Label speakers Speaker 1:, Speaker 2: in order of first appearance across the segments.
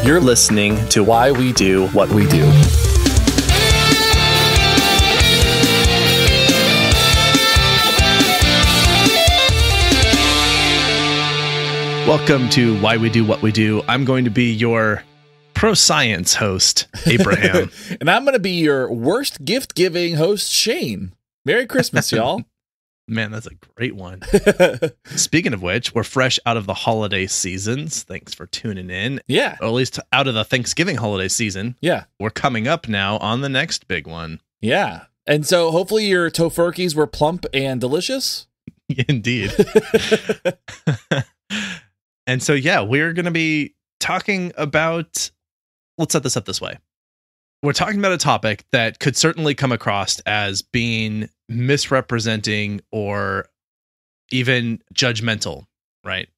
Speaker 1: You're listening to Why We Do What We Do. Welcome to Why We Do What We Do. I'm going to be your pro-science host, Abraham.
Speaker 2: And I'm going to be your worst gift-giving host, Shane. Merry Christmas, y'all.
Speaker 1: Man, that's a great one. Speaking of which, we're fresh out of the holiday seasons. Thanks for tuning in.
Speaker 2: Yeah.
Speaker 1: Or at least out of the Thanksgiving holiday season.
Speaker 2: Yeah. We're
Speaker 1: coming up now on the next big one.
Speaker 2: Yeah. And so hopefully your tofurkeys were plump and delicious.
Speaker 1: Indeed. And so, yeah, we're going to be talking about, let's set this up this way. We're talking about a topic that could certainly come across as being misrepresenting or even judgmental, right?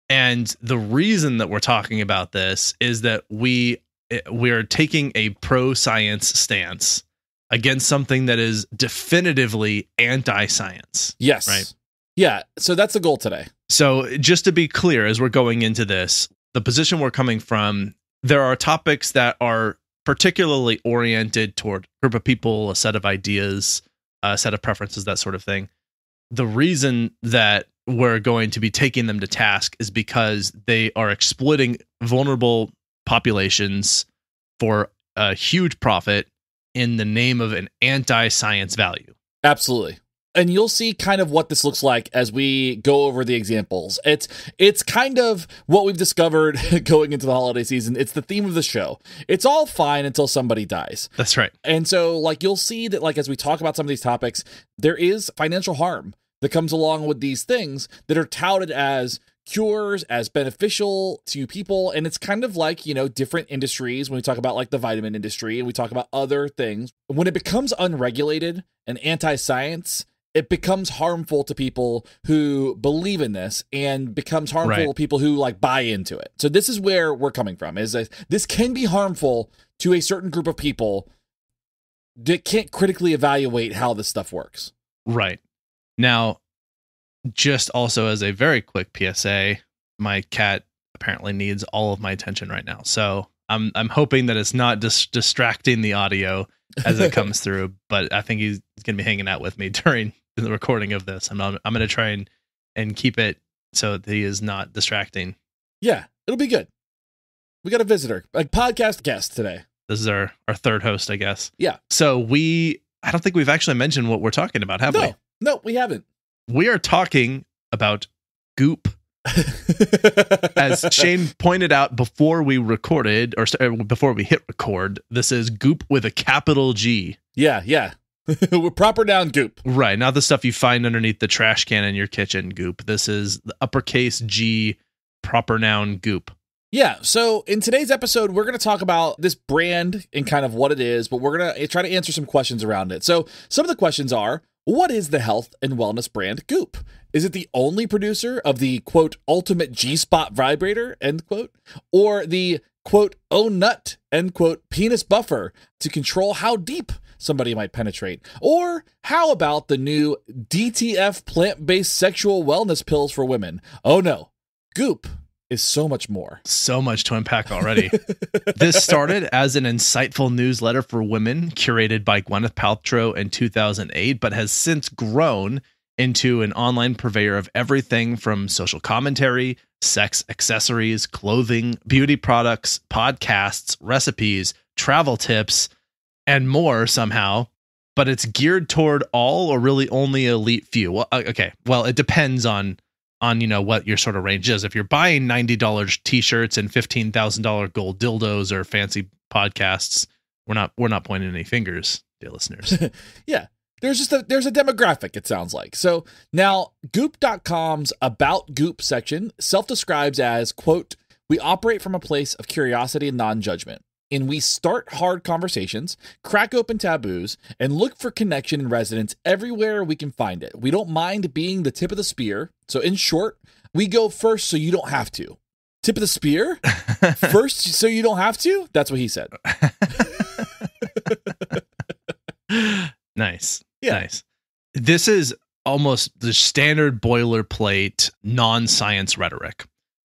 Speaker 1: And the reason that we're talking about this is that we're taking a pro-science stance against something that is definitively anti-science.
Speaker 2: Yes.
Speaker 1: Right?
Speaker 2: Yeah. So that's the goal today.
Speaker 1: So just to be clear, as we're going into this, the position we're coming from, there are topics that are particularly oriented toward a group of people, a set of ideas, a set of preferences, that sort of thing. The reason that we're going to be taking them to task is because they are exploiting vulnerable populations for a huge profit in the name of an anti-science value.
Speaker 2: Absolutely. And you'll see kind of what this looks like as we go over the examples. It's kind of what we've discovered going into the holiday season. It's the theme of the show. It's all fine until somebody dies.
Speaker 1: That's right.
Speaker 2: And so, like, you'll see that, like, as we talk about some of these topics, there is financial harm that comes along with these things that are touted as cures, as beneficial to people. And it's kind of like, you know, different industries. When we talk about like the vitamin industry and we talk about other things, when it becomes unregulated and anti-science, it becomes harmful to people who believe in this and becomes harmful to people who like buy into it. So this is where we're coming from, is that this can be harmful to a certain group of people that can't critically evaluate how this stuff works.
Speaker 1: Right. Now, just also as a very quick PSA, my cat apparently needs all of my attention right now. So I'm hoping that it's not distracting the audio as it comes through, but I think he's going to be hanging out with me during the recording of this. I'm going to try and keep it so that he is not distracting.
Speaker 2: Yeah, it'll be good. We got a visitor, a podcast guest today.
Speaker 1: This is our third host, I guess.
Speaker 2: Yeah.
Speaker 1: So I don't think we've actually mentioned what we're talking about, have we?
Speaker 2: No, we haven't.
Speaker 1: We are talking about Goop. As Shane pointed out before we recorded, or before we hit record, this is Goop with a capital G.
Speaker 2: Yeah. We're proper noun Goop.
Speaker 1: Right, not the stuff you find underneath the trash can in your kitchen Goop. This is the uppercase G, proper noun Goop.
Speaker 2: Yeah, so in today's episode, we're going to talk about this brand and kind of what it is, but we're going to try to answer some questions around it. So some of the questions are, what is the health and wellness brand Goop? Is it the only producer of the, quote, ultimate G-spot vibrator, end quote, or the, quote, oh nut, end quote, penis buffer to control how deep somebody might penetrate? Or how about the new DTF plant-based sexual wellness pills for women? Oh no, Goop is so much more.
Speaker 1: So much to unpack already. This started as an insightful newsletter for women curated by Gwyneth Paltrow in 2008, but has since grown into an online purveyor of everything from social commentary, sex accessories, clothing, beauty products, podcasts, recipes, travel tips, and more somehow. But it's geared toward all or really only elite few. Well, okay. Well, it depends on you know what your sort of range is. If you're buying $90 t-shirts and $15,000 gold dildos or fancy podcasts, we're not pointing any fingers, dear listeners.
Speaker 2: Yeah. There's a demographic, it sounds like. So now Goop.com's About Goop section self-describes as, quote, we operate from a place of curiosity and non-judgment, and we start hard conversations, crack open taboos, and look for connection and resonance everywhere we can find it. We don't mind being the tip of the spear. So in short, we go first so you don't have to. Tip of the spear? First so you don't have to? That's what he said.
Speaker 1: Nice.
Speaker 2: Yeah.
Speaker 1: Nice. This is almost the standard boilerplate non-science rhetoric.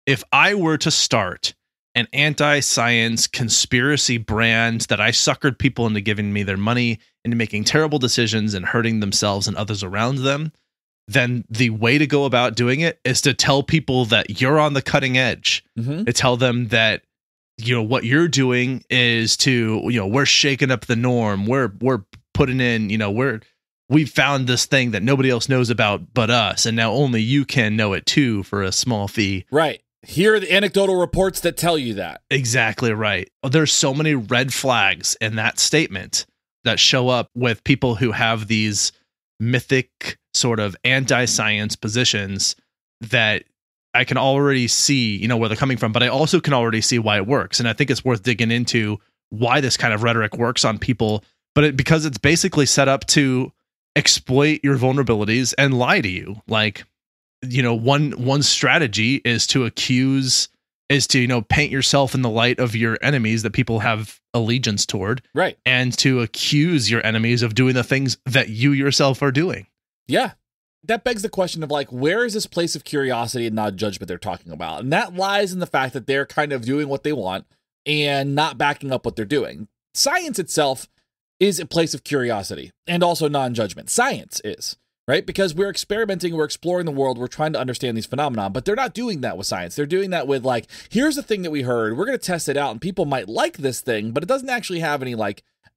Speaker 1: If I were to start an anti-science conspiracy brand that I suckered people into giving me their money, into making terrible decisions and hurting themselves and others around them, then the way to go about doing it is to tell people that you're on the cutting edge. To tell them that, what you're doing is to, we're shaking up the norm. We're putting in, we've found this thing that nobody else knows about but us, and now only you can know it too for a small fee.
Speaker 2: Right. Here are the anecdotal reports that tell you that.
Speaker 1: Exactly right. There's so many red flags in that statement that show up with people who have these mythic sort of anti-science positions that I can already see, where they're coming from, but I also can already see why it works. And I think it's worth digging into why this kind of rhetoric works on people, because it's basically set up to exploit your vulnerabilities and lie to you. Like, one strategy is to paint yourself in the light of your enemies that people have allegiance toward.
Speaker 2: Right.
Speaker 1: And to accuse your enemies of doing the things that you yourself are doing.
Speaker 2: Yeah. That begs the question of where is this place of curiosity and not judgment they're talking about? And that lies in the fact that they're kind of doing what they want and not backing up what they're doing. Science itself is a place of curiosity and also non-judgment. Science is. Right? Because we're experimenting, we're exploring the world, we're trying to understand these phenomena, but they're not doing that with science. They're doing that with here's the thing that we heard, we're going to test it out, and people might like this thing, but it doesn't actually have any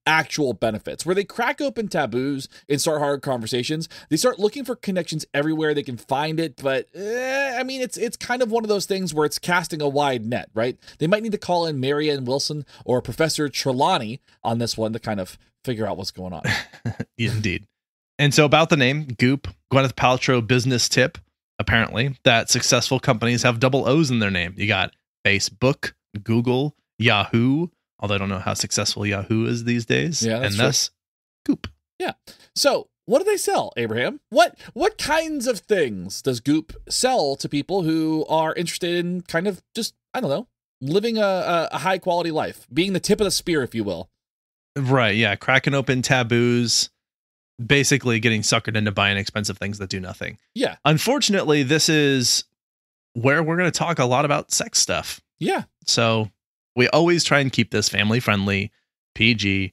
Speaker 2: actual benefits. Where they crack open taboos and start hard conversations, they start looking for connections everywhere they can find it, but it's kind of one of those things where it's casting a wide net, right? They might need to call in Marianne Wilson or Professor Trelawney on this one to kind of figure out what's going on.
Speaker 1: Indeed. And so about the name, Goop, Gwyneth Paltrow business tip, apparently, that successful companies have double O's in their name. You got Facebook, Google, Yahoo, although I don't know how successful Yahoo is these days.
Speaker 2: Yeah, that's
Speaker 1: and thus, Goop.
Speaker 2: Yeah. So what do they sell, Abraham? What kinds of things does Goop sell to people who are interested in kind of just, I don't know, living a high quality life, being the tip of the spear, if you will?
Speaker 1: Right. Yeah. Cracking open taboos. Basically getting suckered into buying expensive things that do nothing.
Speaker 2: Yeah.
Speaker 1: Unfortunately, this is where we're going to talk a lot about sex stuff.
Speaker 2: Yeah.
Speaker 1: So we always try and keep this family friendly, PG,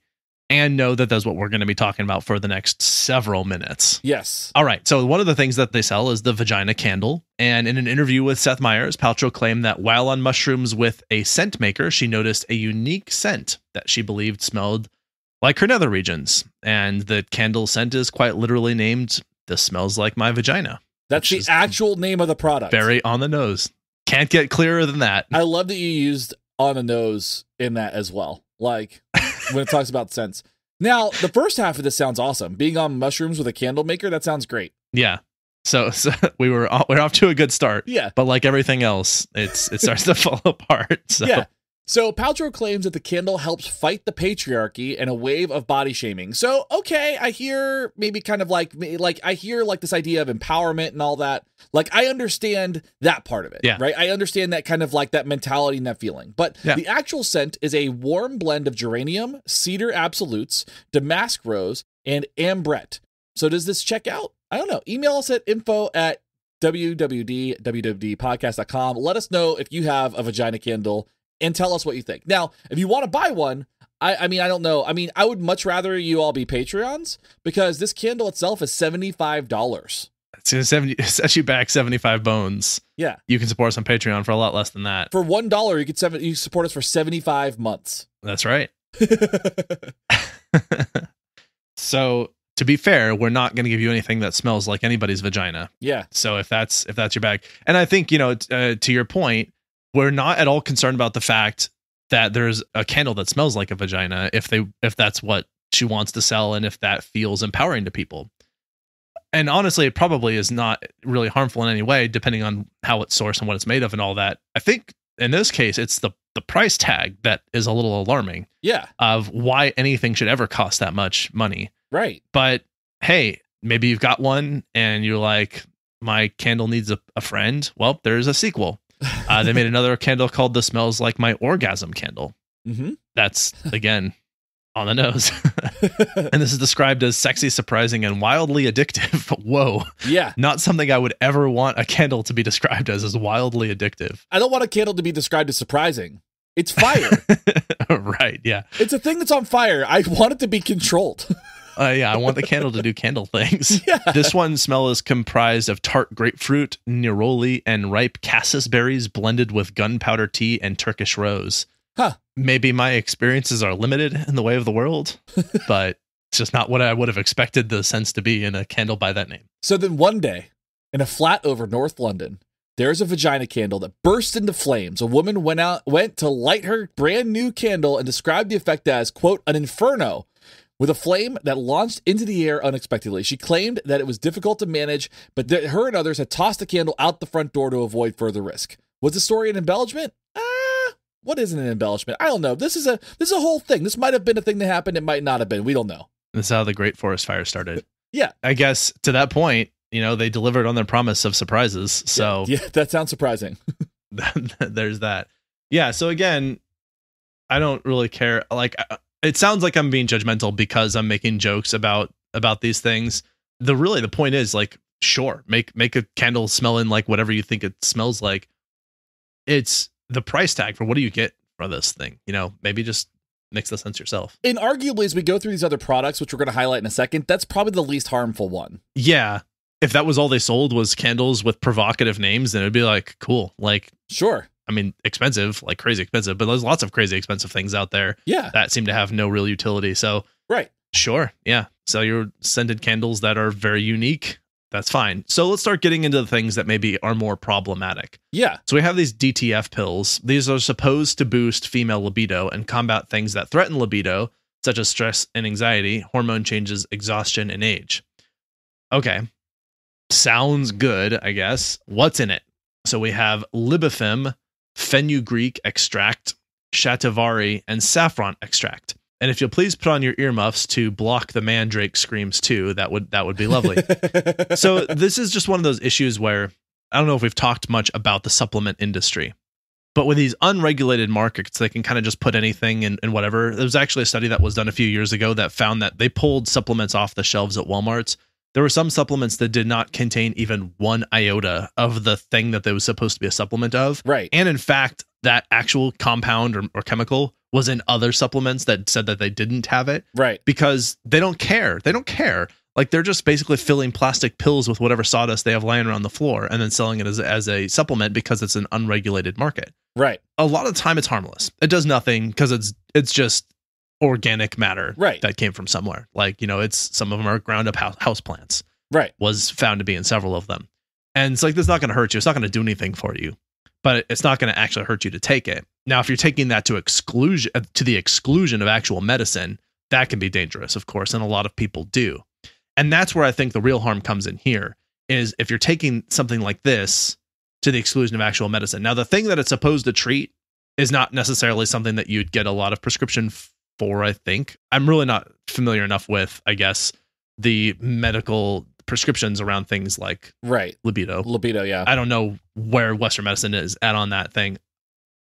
Speaker 1: and know that that's what we're going to be talking about for the next several minutes.
Speaker 2: Yes.
Speaker 1: All right. So one of the things that they sell is the Vagina Candle. And in an interview with Seth Meyers, Paltrow claimed that while on mushrooms with a scent maker, she noticed a unique scent that she believed smelled like her nether regions, and the candle scent is quite literally named "This Smells Like My Vagina."
Speaker 2: That's the actual name of the product.
Speaker 1: Very on the nose. Can't get clearer than that.
Speaker 2: I love that you used "on the nose" in that as well. When it talks about scents. Now, the first half of this sounds awesome. Being on mushrooms with a candle maker, that sounds great.
Speaker 1: Yeah. So we're off to a good start.
Speaker 2: Yeah.
Speaker 1: But like everything else, it starts to fall apart. So.
Speaker 2: Yeah. So Paltrow claims that the candle helps fight the patriarchy and a wave of body shaming. So, okay, I hear maybe kind of I hear this idea of empowerment and all that. I understand that part of it,
Speaker 1: yeah.
Speaker 2: Right? I understand that kind of that mentality and that feeling. But The actual scent is a warm blend of geranium, cedar absolutes, damask rose, and ambrette. So does this check out? I don't know. Email us at info@wwd.podcast.com. Let us know if you have a vagina candle and tell us what you think. Now, if you want to buy one, I don't know. I would much rather you all be Patreons because this candle itself is $75.
Speaker 1: It sets you back 75 bones.
Speaker 2: Yeah.
Speaker 1: You can support us on Patreon for a lot less than that.
Speaker 2: For $1, you support us for 75 months.
Speaker 1: That's right. So to be fair, we're not going to give you anything that smells like anybody's vagina.
Speaker 2: Yeah. So
Speaker 1: if that's your bag, and I think, to your point, we're not at all concerned about the fact that there's a candle that smells like a vagina if that's what she wants to sell and if that feels empowering to people. And honestly, it probably is not really harmful in any way, depending on how it's sourced and what it's made of and all that. I think in this case, it's the price tag that is a little alarming.
Speaker 2: Yeah.
Speaker 1: Of why anything should ever cost that much money.
Speaker 2: Right.
Speaker 1: But hey, maybe you've got one and you're like, my candle needs a friend. Well, there's a sequel. They made another candle called The Smells Like My Orgasm Candle.
Speaker 2: Mm-hmm.
Speaker 1: That's, again, on the nose. And this is described as sexy, surprising, and wildly addictive. Whoa.
Speaker 2: Yeah.
Speaker 1: Not something I would ever want a candle to be described as wildly addictive.
Speaker 2: I don't want a candle to be described as surprising. It's fire.
Speaker 1: Right, yeah.
Speaker 2: It's a thing that's on fire. I want it to be controlled.
Speaker 1: Yeah, I want the candle to do candle things.
Speaker 2: Yeah.
Speaker 1: This one smell is comprised of tart grapefruit, neroli, and ripe cassis berries blended with gunpowder tea and Turkish rose.
Speaker 2: Huh.
Speaker 1: Maybe my experiences are limited in the way of the world, but it's just not what I would have expected the scents to be in a candle by that name.
Speaker 2: So then one day, in a flat over North London, there's a vagina candle that burst into flames. A woman went to light her brand new candle and described the effect as, quote, an inferno, with a flame that launched into the air unexpectedly. She claimed that it was difficult to manage, but that her and others had tossed the candle out the front door to avoid further risk. Was the story an embellishment? What is an embellishment? I don't know. This is a whole thing. This might have been a thing that happened. It might not have been. We don't know.
Speaker 1: That's how the Great Forest Fire started.
Speaker 2: Yeah.
Speaker 1: I guess to that point, they delivered on their promise of surprises. So
Speaker 2: yeah, that sounds surprising.
Speaker 1: There's that. Yeah. So again, I don't really care. Like, it sounds like I'm being judgmental because I'm making jokes about these things. The point is, like, sure, make a candle smelling like whatever you think it smells like. It's the price tag for what do you get for this thing? Maybe just mix the scents yourself.
Speaker 2: And arguably, as we go through these other products, which we're going to highlight in a second, that's probably the least harmful one.
Speaker 1: Yeah. If that was all they sold was candles with provocative names, then it'd be like, cool. Like,
Speaker 2: sure.
Speaker 1: I mean, expensive, like crazy expensive, but there's lots of crazy expensive things out there.
Speaker 2: Yeah.
Speaker 1: That seem to have no real utility. So,
Speaker 2: right.
Speaker 1: Sure. Yeah. Sell your scented candles that are very unique. That's fine. So let's start getting into the things that maybe are more problematic.
Speaker 2: Yeah.
Speaker 1: So we have these Dtf pills. These are supposed to boost female libido and combat things that threaten libido, such as stress and anxiety, hormone changes, exhaustion, and age. Okay. Sounds good, I guess. What's in it? So we have libifem, fenugreek extract, shatavari, and saffron extract. And if you'll please put on your earmuffs to block the mandrake screams too, that would be lovely. So this is just one of those issues where I don't know if we've talked much about the supplement industry, but with these unregulated markets, they can kind of just put anything in whatever. There was actually a study that was done a few years ago that found that they pulled supplements off the shelves at Walmart's. There were some supplements that did not contain even 1 iota of the thing that they was supposed to be a supplement of.
Speaker 2: Right.
Speaker 1: And in fact, that actual compound or chemical was in other supplements that said that they didn't have it.
Speaker 2: Right.
Speaker 1: Because they don't care. They don't care. Like, they're just basically filling plastic pills with whatever sawdust they have lying around the floor and then selling it as a supplement because it's an unregulated market.
Speaker 2: Right.
Speaker 1: A lot of the time it's harmless. It does nothing because it's just organic matter that came from somewhere. Like, it's some of them are ground up house plants.
Speaker 2: Right.
Speaker 1: Was found to be in several of them. And it's like, this is not going to hurt you. It's not going to do anything for you, but it's not going to actually hurt you to take it. Now, if you're taking that to the exclusion of actual medicine, that can be dangerous, of course. And a lot of people do. And that's where I think the real harm comes in here is if you're taking something like this to the exclusion of actual medicine. Now, the thing that it's supposed to treat is not necessarily something that you'd get a lot of prescription for, I think. I'm really not familiar enough with, I guess, the medical prescriptions around things like libido. Yeah. I don't know where Western medicine is at on that thing.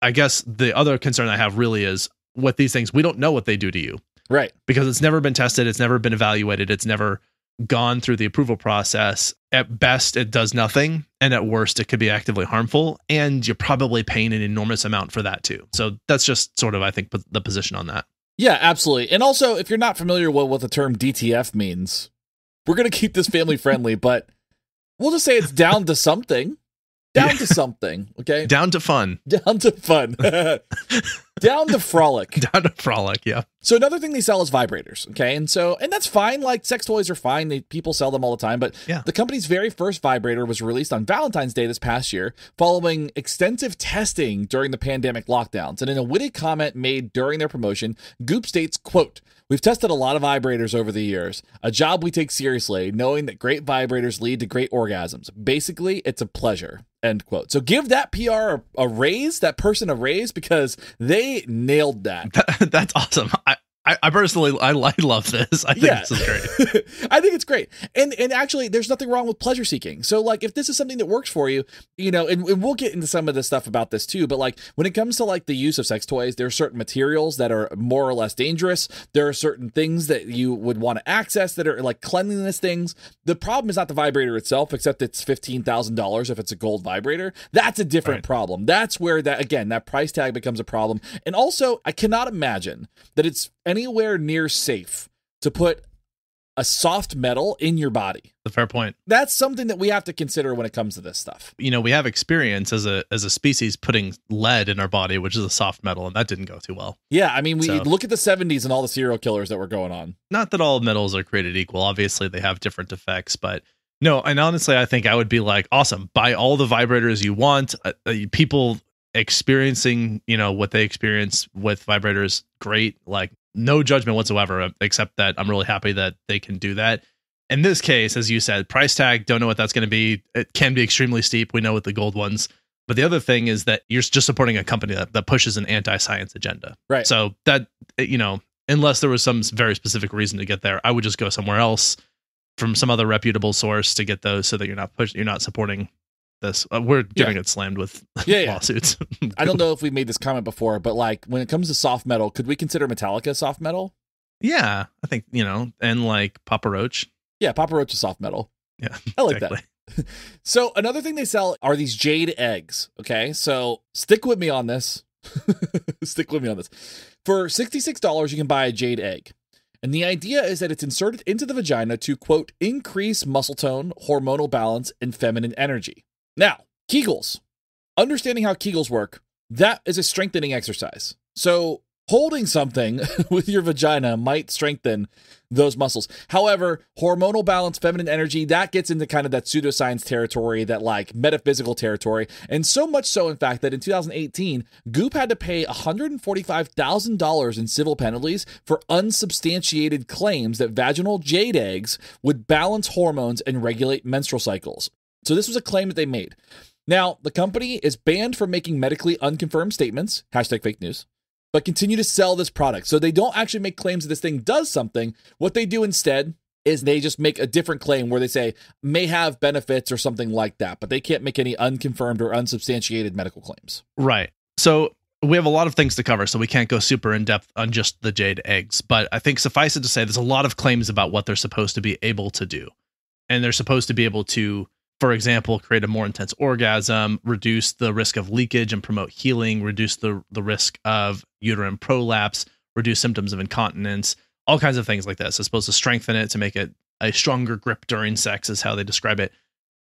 Speaker 1: I guess the other concern I have really is with these things, we don't know what they do to you.
Speaker 2: Right.
Speaker 1: Because it's never been tested. It's never been evaluated. It's never gone through the approval process. At best, it does nothing. And at worst, it could be actively harmful. And you're probably paying an enormous amount for that too. So that's just sort of, I think, the position on that.
Speaker 2: Yeah, absolutely. And also, if you're not familiar with what the term DTF means, we're going to keep this family friendly, but we'll just say it's down to something. Down to something, okay?
Speaker 1: Down to fun.
Speaker 2: Down to fun. Down to frolic.
Speaker 1: Down to frolic, yeah.
Speaker 2: So another thing they sell is vibrators, okay? And that's fine. Like, sex toys are fine. People sell them all the time. But the company's very first vibrator was released on Valentine's Day this past year, following extensive testing during the pandemic lockdowns. And in a witty comment made during their promotion, Goop states, quote, "We've tested a lot of vibrators over the years, a job we take seriously, knowing that great vibrators lead to great orgasms. Basically, it's a pleasure," end quote. So give that PR a raise, that person a raise, because they nailed that.
Speaker 1: That's awesome. I personally, I love this. I think this is great.
Speaker 2: I think it's great. And actually, there's nothing wrong with pleasure seeking. So like, if this is something that works for you, you know, and we'll get into some of the stuff about this too, but like when it comes to like the use of sex toys, there are certain materials that are more or less dangerous. There are certain things that you would want to access that are like cleanliness things. The problem is not the vibrator itself, except it's $15,000 if it's a gold vibrator. That's a different problem. That's where that price tag becomes a problem. And also, I cannot imagine that it's anywhere near safe to put a soft metal in your body.
Speaker 1: A fair point.
Speaker 2: That's something that we have to consider when it comes to this stuff.
Speaker 1: You know, we have experience as a species putting lead in our body, which is a soft metal, and that didn't go too well.
Speaker 2: Yeah, I mean, we look at the 70s and all the serial killers that were going on.
Speaker 1: Not that all metals are created equal. Obviously, they have different effects, but no, and honestly, I think I would be like, awesome, buy all the vibrators you want. People experiencing, you know, what they experience with vibrators, great. Like, no judgment whatsoever, except that I'm really happy that they can do that. In this case, as you said, price tag, don't know what that's going to be. It can be extremely steep. We know with the gold ones. But the other thing is that you're just supporting a company that pushes an anti-science agenda.
Speaker 2: Right.
Speaker 1: So that, you know, unless there was some very specific reason to get there, I would just go somewhere else from some other reputable source to get those so that you're not supporting this. We're getting it slammed with lawsuits.
Speaker 2: I don't know if we made this comment before, but like when it comes to soft metal, could we consider Metallica soft metal?
Speaker 1: Yeah, I think, you know, and like Papa Roach.
Speaker 2: Yeah, Papa Roach is soft metal.
Speaker 1: Yeah,
Speaker 2: I like that. So another thing they sell are these Jade Eggs. Okay, so stick with me on this. Stick with me on this. For $66, you can buy a Jade Egg. And the idea is that it's inserted into the vagina to, quote, increase muscle tone, hormonal balance, and feminine energy. Now, Kegels. Understanding how Kegels work, that is a strengthening exercise. So holding something with your vagina might strengthen those muscles. However, hormonal balance, feminine energy, that gets into kind of that pseudoscience territory, that like metaphysical territory. And so much so, in fact, that in 2018, Goop had to pay $145,000 in civil penalties for unsubstantiated claims that vaginal Jade Eggs would balance hormones and regulate menstrual cycles. So this was a claim that they made. Now, the company is banned from making medically unconfirmed statements, #fake news, but continue to sell this product. So they don't actually make claims that this thing does something. What they do instead is they just make a different claim where they say may have benefits or something like that, but they can't make any unconfirmed or unsubstantiated medical claims.
Speaker 1: Right. So we have a lot of things to cover, so we can't go super in depth on just the Jade Eggs, but I think suffice it to say there's a lot of claims about what they're supposed to be able to do. And they're supposed to be able to, for example, create a more intense orgasm, reduce the risk of leakage and promote healing, reduce the risk of uterine prolapse, reduce symptoms of incontinence, all kinds of things like this. It's supposed to strengthen it, to make it a stronger grip during sex is how they describe it.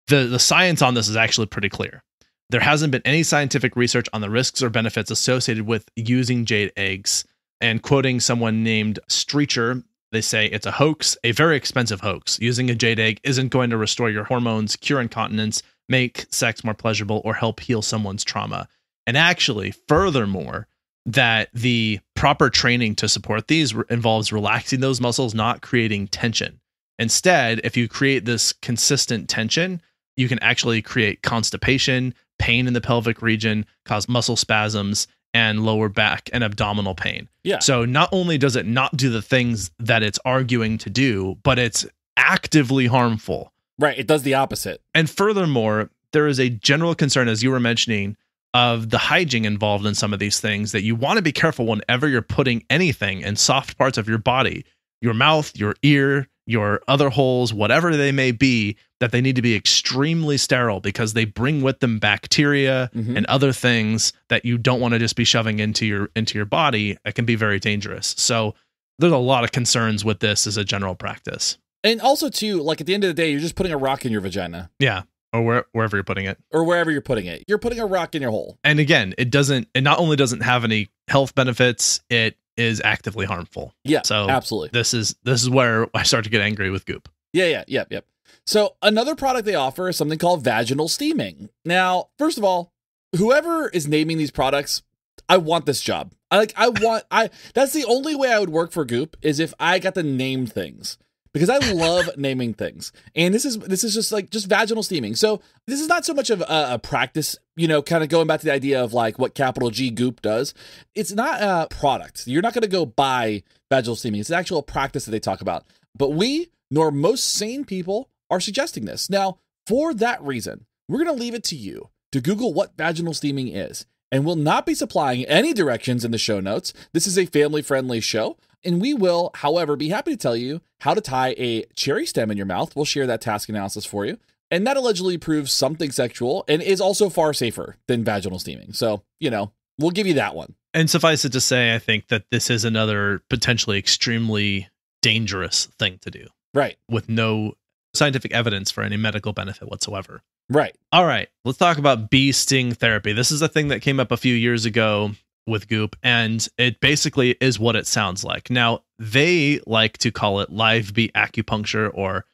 Speaker 1: The science on this is actually pretty clear. There hasn't been any scientific research on the risks or benefits associated with using Jade Eggs. And quoting someone named Streecher, they say it's a hoax, a very expensive hoax. Using a Jade Egg isn't going to restore your hormones, cure incontinence, make sex more pleasurable, or help heal someone's trauma. And actually, furthermore, that the proper training to support these involves relaxing those muscles, not creating tension. Instead, if you create this consistent tension, you can actually create constipation, pain in the pelvic region, cause muscle spasms, and lower back and abdominal pain.
Speaker 2: Yeah.
Speaker 1: So not only does it not do the things that it's arguing to do, but it's actively harmful.
Speaker 2: Right. It does the opposite.
Speaker 1: And furthermore, there is a general concern, as you were mentioning, of the hygiene involved in some of these things, that you want to be careful whenever you're putting anything in soft parts of your body, your mouth, your ear, your other holes, whatever they may be, that they need to be extremely sterile because they bring with them bacteria and other things that you don't want to just be shoving into your body. It can be very dangerous. So there's a lot of concerns with this as a general practice.
Speaker 2: And also too, like at the end of the day, you're just putting a rock in your vagina.
Speaker 1: Yeah. Or wherever you're putting it.
Speaker 2: Or wherever you're putting it. You're putting a rock in your hole.
Speaker 1: And again, it not only doesn't have any health benefits, it is actively harmful.
Speaker 2: Yeah,
Speaker 1: so
Speaker 2: absolutely.
Speaker 1: This is where I start to get angry with Goop.
Speaker 2: Yep. So another product they offer is something called Vaginal Steaming. Now, first of all, whoever is naming these products, I want this job. That's the only way I would work for Goop, is if I got to name things. because I love naming things. And this is just vaginal steaming. So this is not so much of a practice, kind of going back to the idea of like what capital G Goop does. It's not a product. You're not going to go buy vaginal steaming. It's an actual practice that they talk about. But we, nor most sane people, are suggesting this. Now, for that reason, we're going to leave it to you to Google what vaginal steaming is, and we'll not be supplying any directions in the show notes. This is a family-friendly show, and we will, however, be happy to tell you how to tie a cherry stem in your mouth. We'll share that task analysis for you, and that allegedly proves something sexual and is also far safer than vaginal steaming. So, we'll give you that one.
Speaker 1: And suffice it to say, I think that this is another potentially extremely dangerous thing to do.
Speaker 2: Right.
Speaker 1: With no scientific evidence for any medical benefit whatsoever.
Speaker 2: Right.
Speaker 1: All right. Let's talk about bee sting therapy. This is a thing that came up a few years ago with Goop, and it basically is what it sounds like. Now, they like to call it live bee acupuncture or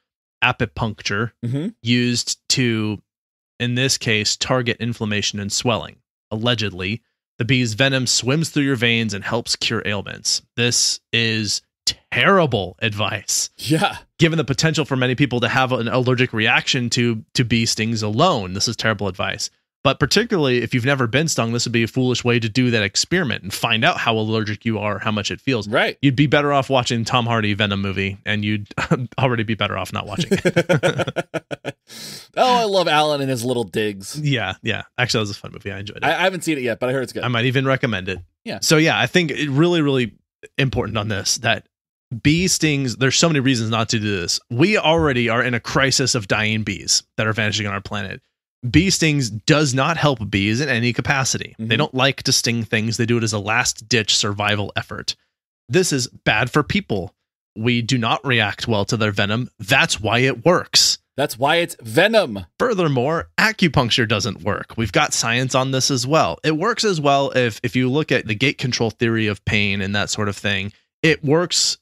Speaker 1: apipuncture, used to, in this case, target inflammation and swelling. Allegedly, the bee's venom swims through your veins and helps cure ailments. This is terrible advice.
Speaker 2: Yeah.
Speaker 1: Given the potential for many people to have an allergic reaction to bee stings alone, this is terrible advice. But particularly if you've never been stung, this would be a foolish way to do that experiment and find out how allergic you are, how much it feels.
Speaker 2: Right.
Speaker 1: You'd be better off watching Tom Hardy Venom movie, and you'd already be better off not watching it.
Speaker 2: Oh, I love Alan and his little digs.
Speaker 1: Yeah. Actually, that was a fun movie. I enjoyed it.
Speaker 2: I haven't seen it yet, but I heard it's good.
Speaker 1: I might even recommend it.
Speaker 2: Yeah.
Speaker 1: So yeah, I think it really, really important on this that bee stings, there's so many reasons not to do this. We already are in a crisis of dying bees that are vanishing on our planet. Bee stings does not help bees in any capacity. They don't like to sting things. They do it as a last-ditch survival effort. This is bad for people. We do not react well to their venom. That's why it works.
Speaker 2: That's why it's venom.
Speaker 1: Furthermore, acupuncture doesn't work. We've got science on this as well. It works as well if you look at the gate control theory of pain and that sort of thing. It works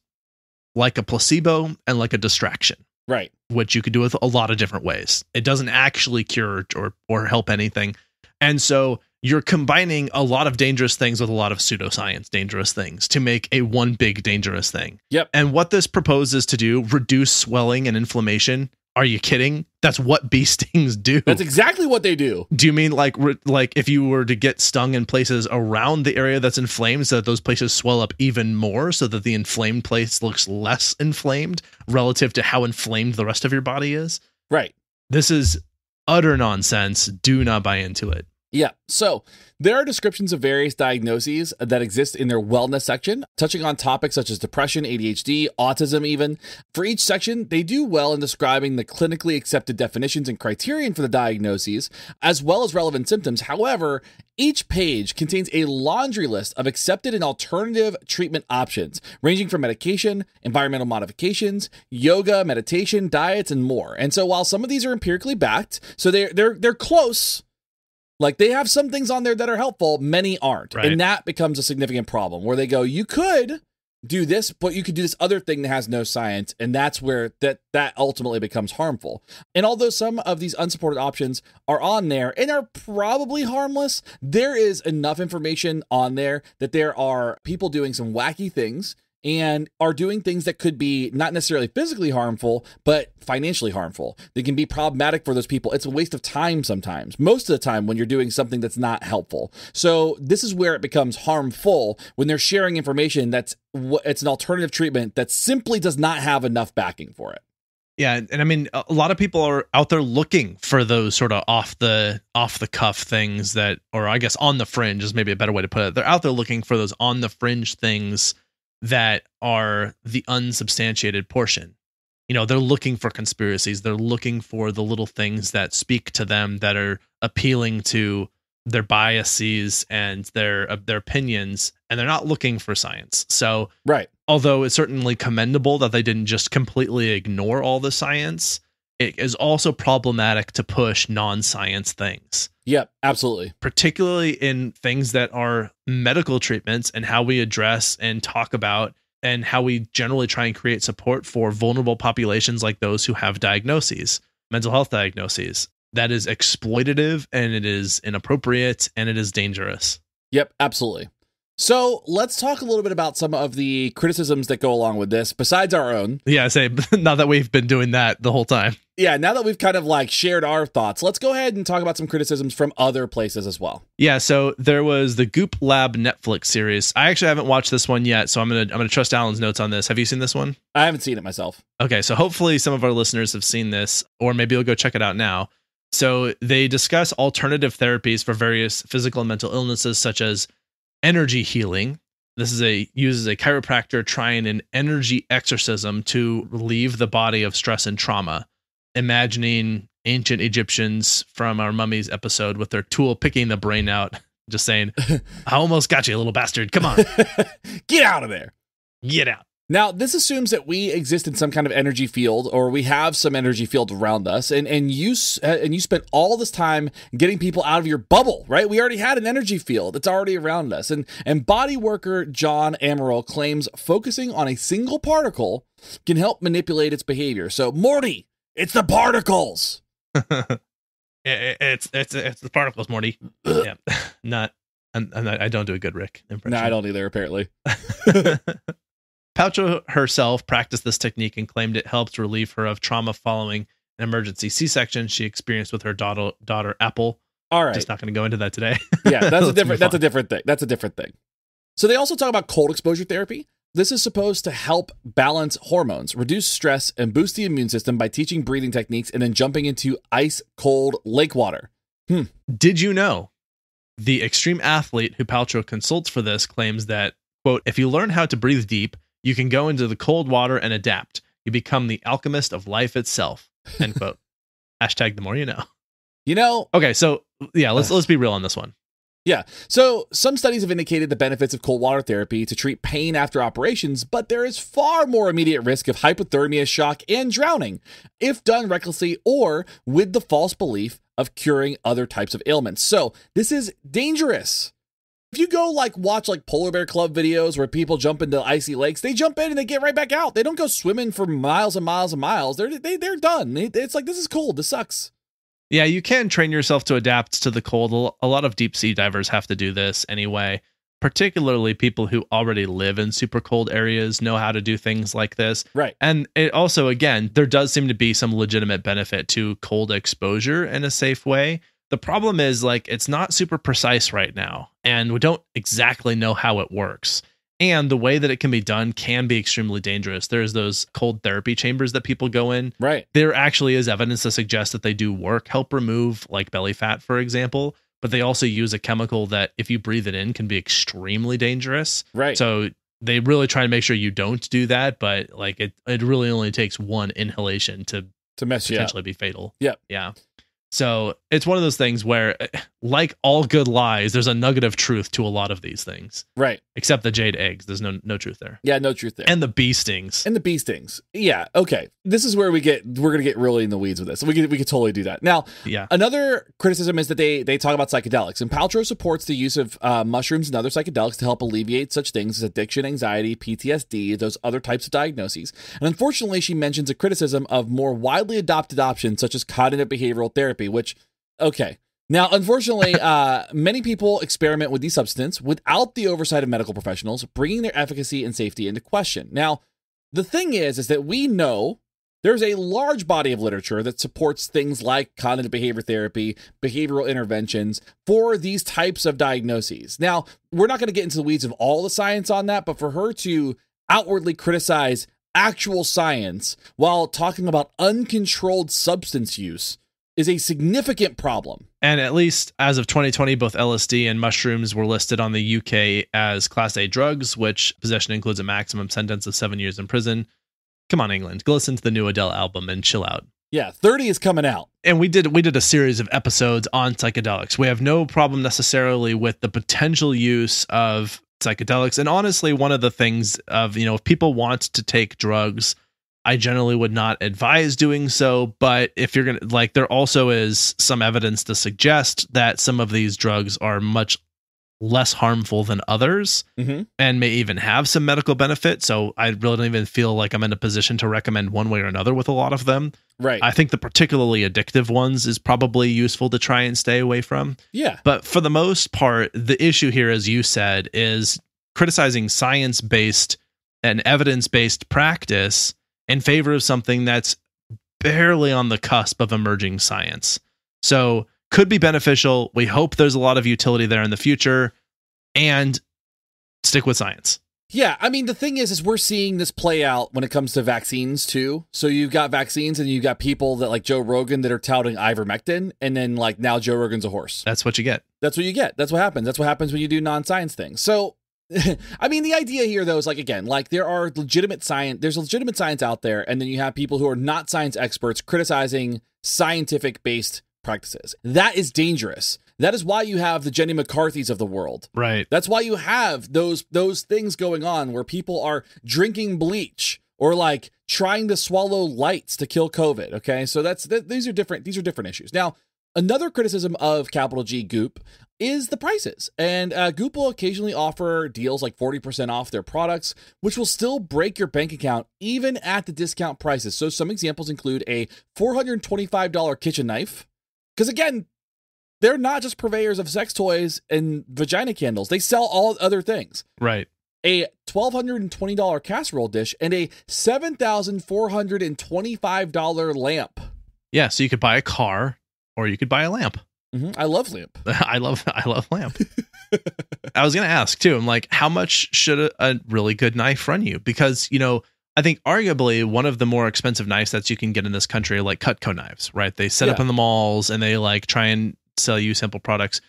Speaker 1: like a placebo and like a distraction.
Speaker 2: Right.
Speaker 1: Which you could do with a lot of different ways. It doesn't actually cure or help anything. And so you're combining a lot of dangerous things with a lot of pseudoscience dangerous things to make a one big dangerous thing.
Speaker 2: Yep.
Speaker 1: And what this proposes to do, reduce swelling and inflammation. Are you kidding? That's what bee stings do.
Speaker 2: That's exactly what they do.
Speaker 1: Do you mean like if you were to get stung in places around the area that's inflamed so that those places swell up even more so that the inflamed place looks less inflamed relative to how inflamed the rest of your body is?
Speaker 2: Right.
Speaker 1: This is utter nonsense. Do not buy into it.
Speaker 2: Yeah. So there are descriptions of various diagnoses that exist in their wellness section, touching on topics such as depression, ADHD, autism even. For each section, they do well in describing the clinically accepted definitions and criterion for the diagnoses, as well as relevant symptoms. However, each page contains a laundry list of accepted and alternative treatment options, ranging from medication, environmental modifications, yoga, meditation, diets, and more. And so while some of these are empirically backed, so they're close. Like they have some things on there that are helpful, many aren't.
Speaker 1: Right.
Speaker 2: And that becomes a significant problem where they go, you could do this, but you could do this other thing that has no science. And that's where that ultimately becomes harmful. And although some of these unsupported options are on there and are probably harmless, there is enough information on there that there are people doing some wacky things and are doing things that could be not necessarily physically harmful, but financially harmful. They can be problematic for those people. It's a waste of time sometimes, most of the time when you're doing something that's not helpful. So this is where it becomes harmful when they're sharing information it's an alternative treatment that simply does not have enough backing for it.
Speaker 1: Yeah, and I mean, a lot of people are out there looking for those sort of off the cuff things that, or I guess on the fringe is maybe a better way to put it. They're out there looking for those on the fringe things that are the unsubstantiated portion. You know, they're looking for conspiracies. They're looking for the little things that speak to them that are appealing to their biases and their opinions, and they're not looking for science. So,
Speaker 2: right.
Speaker 1: Although it's certainly commendable that they didn't just completely ignore all the science, it is also problematic to push non-science things.
Speaker 2: Yep, absolutely.
Speaker 1: Particularly in things that are medical treatments and how we address and talk about and how we generally try and create support for vulnerable populations like those who have diagnoses, mental health diagnoses. That is exploitative and it is inappropriate and it is dangerous.
Speaker 2: Yep, absolutely. So let's talk a little bit about some of the criticisms that go along with this, besides our own.
Speaker 1: Yeah, say now that we've been doing that the whole time.
Speaker 2: Yeah, now that we've kind of like shared our thoughts, let's go ahead and talk about some criticisms from other places as well.
Speaker 1: Yeah, so there was the Goop Lab Netflix series. I actually haven't watched this one yet, so I'm gonna trust Alan's notes on this. Have you seen this one?
Speaker 2: I haven't seen it myself.
Speaker 1: Okay, so hopefully some of our listeners have seen this, or maybe you'll go check it out now. So they discuss alternative therapies for various physical and mental illnesses, such as energy healing. This is uses a chiropractor trying an energy exorcism to relieve the body of stress and trauma, imagining ancient Egyptians from our mummies episode with their tool picking the brain out, just saying, I almost got you, little bastard. Come on.
Speaker 2: Get out of there.
Speaker 1: Get out.
Speaker 2: Now, this assumes that we exist in some kind of energy field, or we have some energy field around us, and you spent all this time getting people out of your bubble, right? We already had an energy field that's already around us, and body worker John Amaral claims focusing on a single particle can help manipulate its behavior. So, Morty, it's the particles.
Speaker 1: It's the particles, Morty. Yeah, I don't do a good Rick impression.
Speaker 2: No, I don't either, apparently.
Speaker 1: Paltrow herself practiced this technique and claimed it helped relieve her of trauma following an emergency C-section she experienced with her daughter Apple.
Speaker 2: All right.
Speaker 1: Just not going to go into that today.
Speaker 2: Yeah, that's a different thing. So they also talk about cold exposure therapy. This is supposed to help balance hormones, reduce stress, and boost the immune system by teaching breathing techniques and then jumping into ice cold lake water.
Speaker 1: Did you know the extreme athlete who Paltrow consults for this claims that, quote, if you learn how to breathe deep, you can go into the cold water and adapt. You become the alchemist of life itself. End quote. Hashtag the more you know.
Speaker 2: You know.
Speaker 1: Okay, so yeah, let's be real on this one.
Speaker 2: Yeah. So some studies have indicated the benefits of cold water therapy to treat pain after operations, but there is far more immediate risk of hypothermia, shock, and drowning if done recklessly or with the false belief of curing other types of ailments. So this is dangerous. If you go watch polar bear club videos where people jump into icy lakes, they jump in and they get right back out. They don't go swimming for miles and miles and miles. They're done. It's like, this is cold. This sucks.
Speaker 1: Yeah, you can train yourself to adapt to the cold. A lot of deep sea divers have to do this anyway. Particularly people who already live in super cold areas know how to do things like this.
Speaker 2: Right.
Speaker 1: And it also, again, there does seem to be some legitimate benefit to cold exposure in a safe way. The problem is it's not super precise right now, and we don't exactly know how it works. And the way that it can be done can be extremely dangerous. There's those cold therapy chambers that people go in.
Speaker 2: Right.
Speaker 1: There actually is evidence to suggest that they do work, help remove belly fat, for example. But they also use a chemical that if you breathe it in can be extremely dangerous.
Speaker 2: Right.
Speaker 1: So they really try to make sure you don't do that. But it really only takes one inhalation to
Speaker 2: mess you up.
Speaker 1: Potentially be fatal.
Speaker 2: Yep.
Speaker 1: Yeah. So it's one of those things where, like all good lies, there's a nugget of truth to a lot of these things.
Speaker 2: Right.
Speaker 1: Except the Jade Eggs. There's no truth there.
Speaker 2: Yeah, no truth there.
Speaker 1: And the bee stings.
Speaker 2: Yeah. Okay. This is where we're going to get really in the weeds with this. We could totally do that. Now,
Speaker 1: yeah.
Speaker 2: Another criticism is that they talk about psychedelics, and Paltrow supports the use of mushrooms and other psychedelics to help alleviate such things as addiction, anxiety, PTSD, those other types of diagnoses. And unfortunately, she mentions a criticism of more widely adopted options such as cognitive behavioral therapy, which, okay. Now, unfortunately, many people experiment with these substances without the oversight of medical professionals, bringing their efficacy and safety into question. Now, the thing is that we know there's a large body of literature that supports things like cognitive behavior therapy, behavioral interventions for these types of diagnoses. Now, we're not going to get into the weeds of all the science on that, but for her to outwardly criticize actual science while talking about uncontrolled substance use is a significant problem.
Speaker 1: And at least as of 2020, both LSD and mushrooms were listed on the UK as Class A drugs, which possession includes a maximum sentence of 7 years in prison. Come on, England. Go listen to the new Adele album and chill out.
Speaker 2: Yeah, 30 is coming out.
Speaker 1: And we did a series of episodes on psychedelics. We have no problem necessarily with the potential use of psychedelics. And honestly, one of the things of, if people want to take drugs, I generally would not advise doing so, but if you're going to, there also is some evidence to suggest that some of these drugs are much less harmful than others and may even have some medical benefit. So I really don't even feel like I'm in a position to recommend one way or another with a lot of them.
Speaker 2: Right.
Speaker 1: I think the particularly addictive ones is probably useful to try and stay away from.
Speaker 2: Yeah.
Speaker 1: But for the most part, the issue here, as you said, is criticizing science-based and evidence-based practice in favor of something that's barely on the cusp of emerging science. So could be beneficial. We hope there's a lot of utility there in the future, and stick with science.
Speaker 2: Yeah, I mean, the thing is we're seeing this play out when it comes to vaccines too. So you've got vaccines and you've got people that like Joe Rogan that are touting ivermectin, and then like now Joe Rogan's a horse.
Speaker 1: That's what you get.
Speaker 2: That's what you get. That's what happens. That's what happens when you do non-science things. So I mean, the idea here though is like, again, like there's legitimate science out there, and then you have people who are not science experts criticizing scientific based practices. That is dangerous. That is why you have the Jenny McCarthy's of the world.
Speaker 1: Right.
Speaker 2: That's why you have those things going on where people are drinking bleach or like trying to swallow lights to kill COVID. Okay. So these are different issues. Now, another criticism of capital G Goop is the prices. And Goop will occasionally offer deals like 40% off their products, which will still break your bank account even at the discount prices. So some examples include a $425 kitchen knife. Because again, they're not just purveyors of sex toys and vagina candles. They sell all other things.
Speaker 1: Right.
Speaker 2: A $1,220 casserole dish and a $7,425 lamp.
Speaker 1: Yeah, so you could buy a car or you could buy a lamp.
Speaker 2: I love lamp.
Speaker 1: I love lamp. I was going to ask too. I'm like, how much should a really good knife run you? Because, I think arguably one of the more expensive knife sets you can get in this country are like Cutco knives, right? They set up in the malls and they like try and sell you simple products.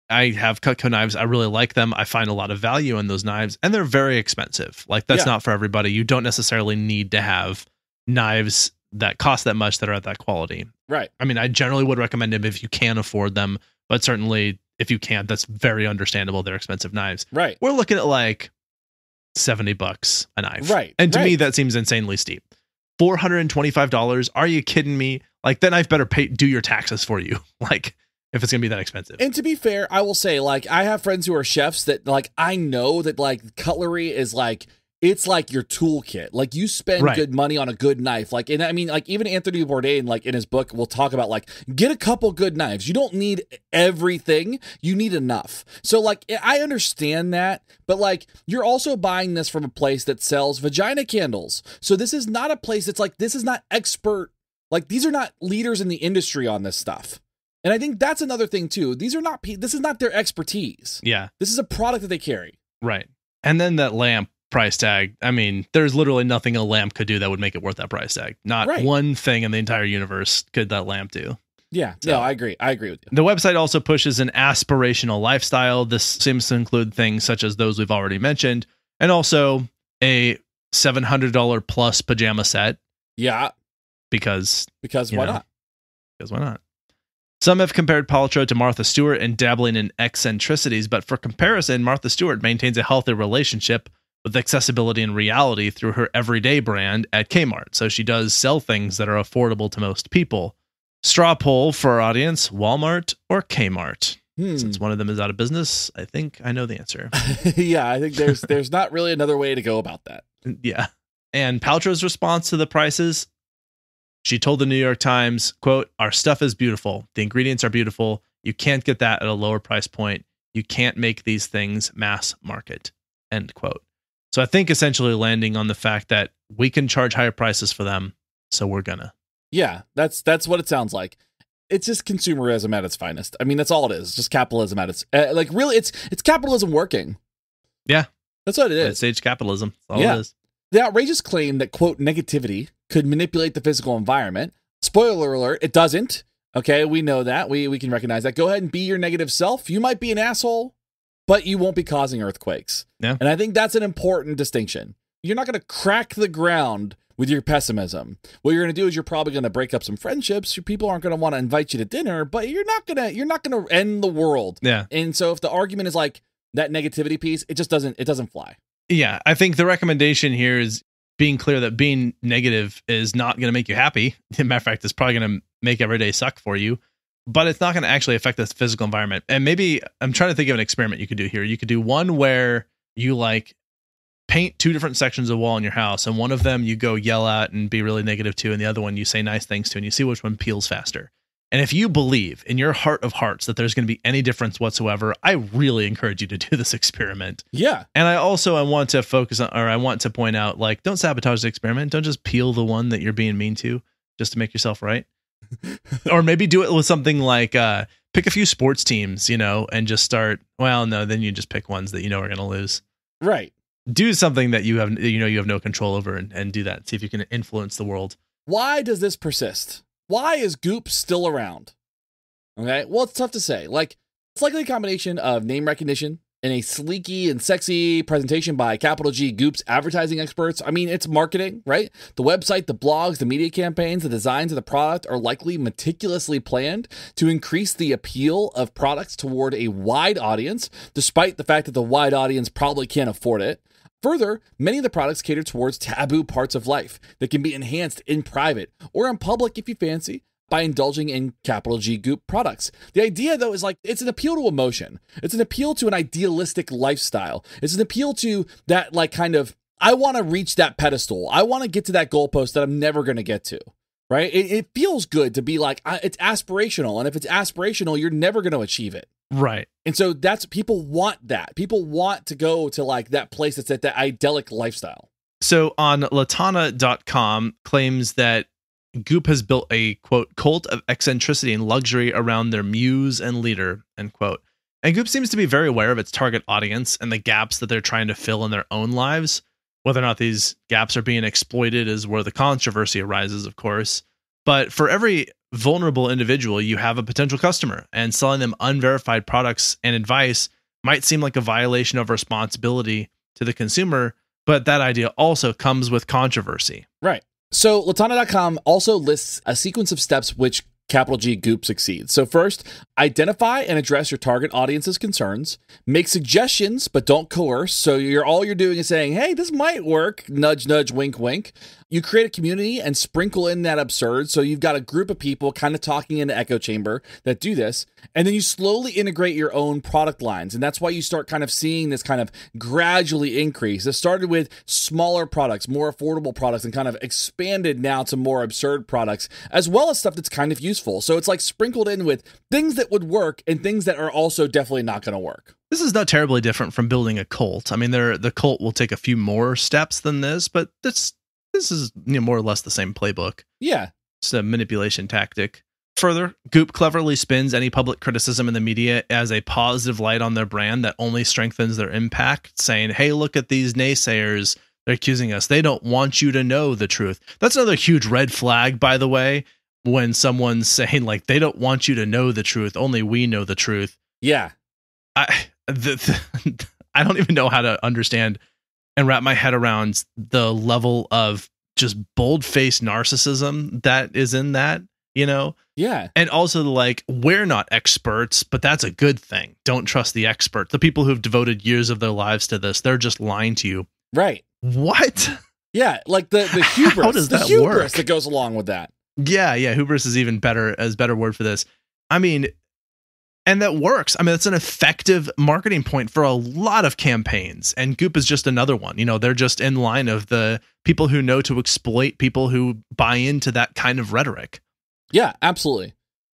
Speaker 1: I have Cutco knives. I really like them. I find a lot of value in those knives, and they're very expensive. Like that's not for everybody. You don't necessarily need to have knives that cost that much that are at that quality.
Speaker 2: Right. I
Speaker 1: mean, I generally would recommend them if you can afford them, but certainly if you can't, that's very understandable. They're expensive knives.
Speaker 2: Right.
Speaker 1: We're looking at like $70 a knife.
Speaker 2: Right.
Speaker 1: And to me, that seems insanely steep. $425. Are you kidding me? Like that knife better do your taxes for you. Like if it's going to be that expensive.
Speaker 2: And to be fair, I will say, like, I have friends who are chefs that, like, I know that, like, cutlery is, like, it's like your toolkit. Like, you spend good money on a good knife. Like, and I mean, like, even Anthony Bourdain, like, in his book, will talk about, like, get a couple good knives. You don't need everything. You need enough. So, like, I understand that. But, like, you're also buying this from a place that sells vagina candles. So this is not a place that's, like, this is not expert. Like, these are not leaders in the industry on this stuff. And I think that's another thing too. This is not their expertise.
Speaker 1: Yeah.
Speaker 2: This is a product that they carry.
Speaker 1: Right. And then that lamp price tag. I mean, there's literally nothing a lamp could do that would make it worth that price tag. Not one thing in the entire universe could that lamp do.
Speaker 2: Yeah. So, no, I agree. I agree with you.
Speaker 1: The website also pushes an aspirational lifestyle. This seems to include things such as those we've already mentioned, and also a $700 plus pajama set.
Speaker 2: Yeah.
Speaker 1: Because
Speaker 2: why not?
Speaker 1: Because why not? Some have compared Paltrow to Martha Stewart and dabbling in eccentricities, but for comparison, Martha Stewart maintains a healthy relationship with accessibility and reality through her everyday brand at Kmart. So she does sell things that are affordable to most people. Straw poll for our audience, Walmart or Kmart? Since one of them is out of business, I think I know the answer.
Speaker 2: Yeah, I think there's not really another way to go about that.
Speaker 1: Yeah. And Paltrow's response to the prices, she told the New York Times, quote, "Our stuff is beautiful. The ingredients are beautiful. You can't get that at a lower price point. You can't make these things mass market," end quote. So I think essentially landing on the fact that we can charge higher prices for them, so we're gonna.
Speaker 2: Yeah, that's what it sounds like. It's just consumerism at its finest. I mean, that's all it is. Just capitalism at its like really. It's capitalism working.
Speaker 1: Yeah,
Speaker 2: that's what it is.
Speaker 1: Late stage capitalism. That's all it is.
Speaker 2: The outrageous claim that, quote, negativity could manipulate the physical environment. Spoiler alert, it doesn't. Okay, we know that. We can recognize that. Go ahead and be your negative self. You might be an asshole, but you won't be causing earthquakes.
Speaker 1: Yeah.
Speaker 2: And I think that's an important distinction. You're not going to crack the ground with your pessimism. What you're going to do is you're probably going to break up some friendships. Your people aren't going to want to invite you to dinner, but you're not going to end the world.
Speaker 1: Yeah.
Speaker 2: And so if the argument is like that negativity piece, it doesn't fly.
Speaker 1: Yeah, I think the recommendation here is being clear that being negative is not going to make you happy. As a matter of fact, it's probably going to make every day suck for you. but it's not going to actually affect the physical environment. And maybe I'm trying to think of an experiment you could do here. You could do one where you like paint two different sections of wall in your house, and one of them you go yell at and be really negative to, and the other one you say nice things to, and you see which one peels faster. And if you believe in your heart of hearts that there's going to be any difference whatsoever, I really encourage you to do this experiment.
Speaker 2: Yeah.
Speaker 1: And I want to focus on, or I want to point out, like, don't sabotage the experiment. Don't just peel the one that you're being mean to just to make yourself right. Or maybe do it with something like pick a few sports teams, and just start. Well, no, then you just pick ones that are going to lose.
Speaker 2: Right.
Speaker 1: Do something that you have no control over, and do that. See if you can influence the world.
Speaker 2: Why does this persist? Why is Goop still around? Okay, well, it's tough to say. Like, it's likely a combination of name recognition and a sleeky and sexy presentation by capital G Goop's advertising experts. I mean, it's marketing, right? The website, the blogs, the media campaigns, the designs of the product are likely meticulously planned to increase the appeal of products toward a wide audience, despite the fact that the wide audience probably can't afford it. Further, many of the products cater towards taboo parts of life that can be enhanced in private or in public if you fancy by indulging in capital G Goop products. The idea, though, is like it's an appeal to emotion. It's an appeal to an idealistic lifestyle. It's an appeal to that, like, kind of, I want to reach that pedestal. I want to get to that goalpost that I'm never going to get to, right? It feels good to be like, it's aspirational. And if it's aspirational, you're never going to achieve it.
Speaker 1: Right.
Speaker 2: And so people want that. People want to go to like that place that's at that idyllic lifestyle.
Speaker 1: So on Latana.com claims that Goop has built a, quote, cult of eccentricity and luxury around their muse and leader, end quote. And Goop seems to be very aware of its target audience and the gaps that they're trying to fill in their own lives. Whether or not these gaps are being exploited is where the controversy arises, of course. But for every vulnerable individual, you have a potential customer, and selling them unverified products and advice might seem like a violation of responsibility to the consumer, but that idea also comes with controversy.
Speaker 2: Right. So Latana.com also lists a sequence of steps which capital G Goop succeeds. So first, identify and address your target audience's concerns. Make suggestions, but don't coerce. So all you're doing is saying, hey, this might work. Nudge, nudge, wink, wink. You create a community and sprinkle in that absurd. So you've got a group of people kind of talking in an echo chamber that do this. And then you slowly integrate your own product lines. And that's why you start kind of seeing this kind of gradually increase. It started with smaller products, more affordable products, and kind of expanded now to more absurd products, as well as stuff that's kind of useful. So it's like sprinkled in with things that would work and things that are also definitely not going to work.
Speaker 1: This is not terribly different from building a cult. I mean, the cult will take a few more steps than this, but this is more or less the same playbook.
Speaker 2: Yeah.
Speaker 1: It's a manipulation tactic. Further, Goop cleverly spins any public criticism in the media as a positive light on their brand that only strengthens their impact, saying, hey, look at these naysayers. They're accusing us. They don't want you to know the truth. That's another huge red flag, by the way, when someone's saying, like, they don't want you to know the truth. Only we know the truth.
Speaker 2: Yeah.
Speaker 1: I don't even know how to understand and wrap my head around the level of just bold-faced narcissism that is in that,
Speaker 2: Yeah.
Speaker 1: And also, like, we're not experts, but that's a good thing. Don't trust the expert. The people who've devoted years of their lives to this, they're just lying to you.
Speaker 2: Right.
Speaker 1: What?
Speaker 2: Yeah, like the hubris.
Speaker 1: How does that
Speaker 2: hubris
Speaker 1: work?
Speaker 2: that goes along with that.
Speaker 1: Yeah, hubris is even better, as better word for this. I mean, and that works. I mean, that's an effective marketing point for a lot of campaigns. And Goop is just another one. They're just in line of the people who know to exploit people who buy into that kind of rhetoric.
Speaker 2: Yeah, absolutely.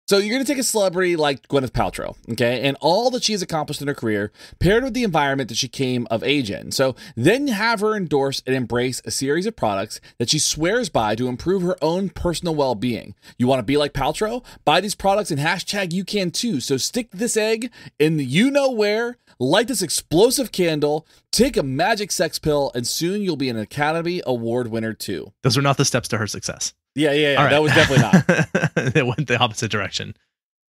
Speaker 2: So you're going to take a celebrity like Gwyneth Paltrow, okay, and all that she's accomplished in her career, paired with the environment that she came of age in. So then have her endorse and embrace a series of products that she swears by to improve her own personal well-being. You want to be like Paltrow? Buy these products and hashtag you can too. So stick this egg in the you-know-where, light this explosive candle, take a magic sex pill, and soon you'll be an Academy Award winner too.
Speaker 1: Those are not the steps to her success.
Speaker 2: Yeah.
Speaker 1: Right.
Speaker 2: That was definitely not.
Speaker 1: It went the opposite direction.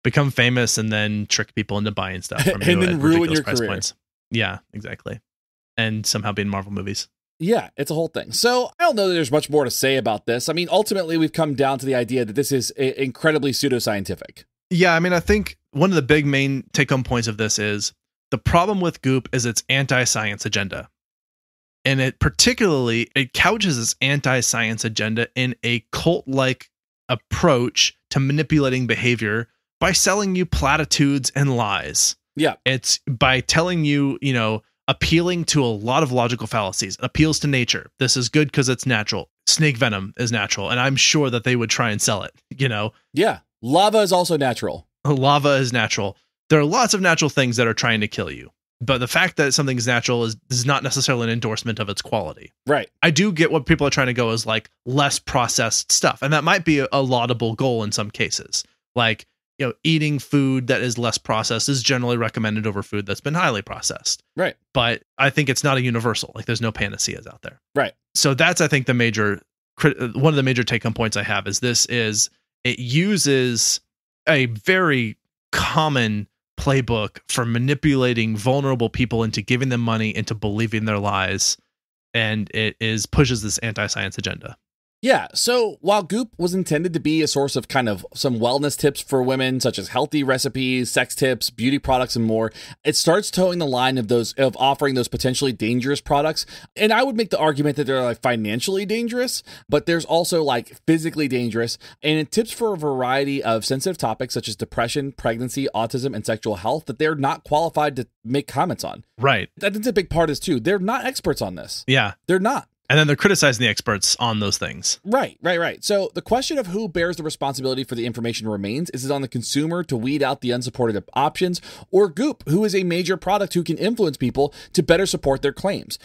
Speaker 1: Become famous and then trick people into buying stuff from
Speaker 2: and then ruin your career.
Speaker 1: Points. Yeah, exactly. And somehow be in Marvel movies.
Speaker 2: Yeah, it's a whole thing. So I don't know that there's much more to say about this. I mean, ultimately, we've come down to the idea that this is incredibly pseudoscientific.
Speaker 1: Yeah, I mean, I think one of the big main take-home points of this is the problem with Goop is its anti-science agenda. And it couches its anti-science agenda in a cult-like approach to manipulating behavior by selling you platitudes and lies.
Speaker 2: Yeah.
Speaker 1: It's by telling you, appealing to a lot of logical fallacies. It appeals to nature. This is good because it's natural. Snake venom is natural, and I'm sure that they would try and sell it,
Speaker 2: Yeah. Lava is also natural.
Speaker 1: Lava is natural. There are lots of natural things that are trying to kill you. But the fact that something is natural is not necessarily an endorsement of its quality.
Speaker 2: Right.
Speaker 1: I do get what people are trying to go is like less processed stuff. And that might be a laudable goal in some cases. Like, eating food that is less processed is generally recommended over food that's been highly processed.
Speaker 2: Right.
Speaker 1: But I think it's not a universal. Like, there's no panaceas out there.
Speaker 2: Right.
Speaker 1: So that's, I think, one of the major take-home points I have is it uses a very common playbook for manipulating vulnerable people into giving them money, into believing their lies, and pushes this anti-science agenda.
Speaker 2: Yeah, so while Goop was intended to be a source of kind of some wellness tips for women, such as healthy recipes, sex tips, beauty products, and more, it starts towing the line of offering those potentially dangerous products. And I would make the argument that they're like financially dangerous, but there's also like physically dangerous. And it tips for a variety of sensitive topics such as depression, pregnancy, autism, and sexual health that they're not qualified to make comments on.
Speaker 1: Right.
Speaker 2: That's a big part of this too. They're not experts on this.
Speaker 1: Yeah.
Speaker 2: They're not.
Speaker 1: And then they're criticizing the experts on those things.
Speaker 2: Right. So the question of who bears the responsibility for the information remains. Is it on the consumer to weed out the unsupported options, or Goop, who is a major product who can influence people to better support their claims?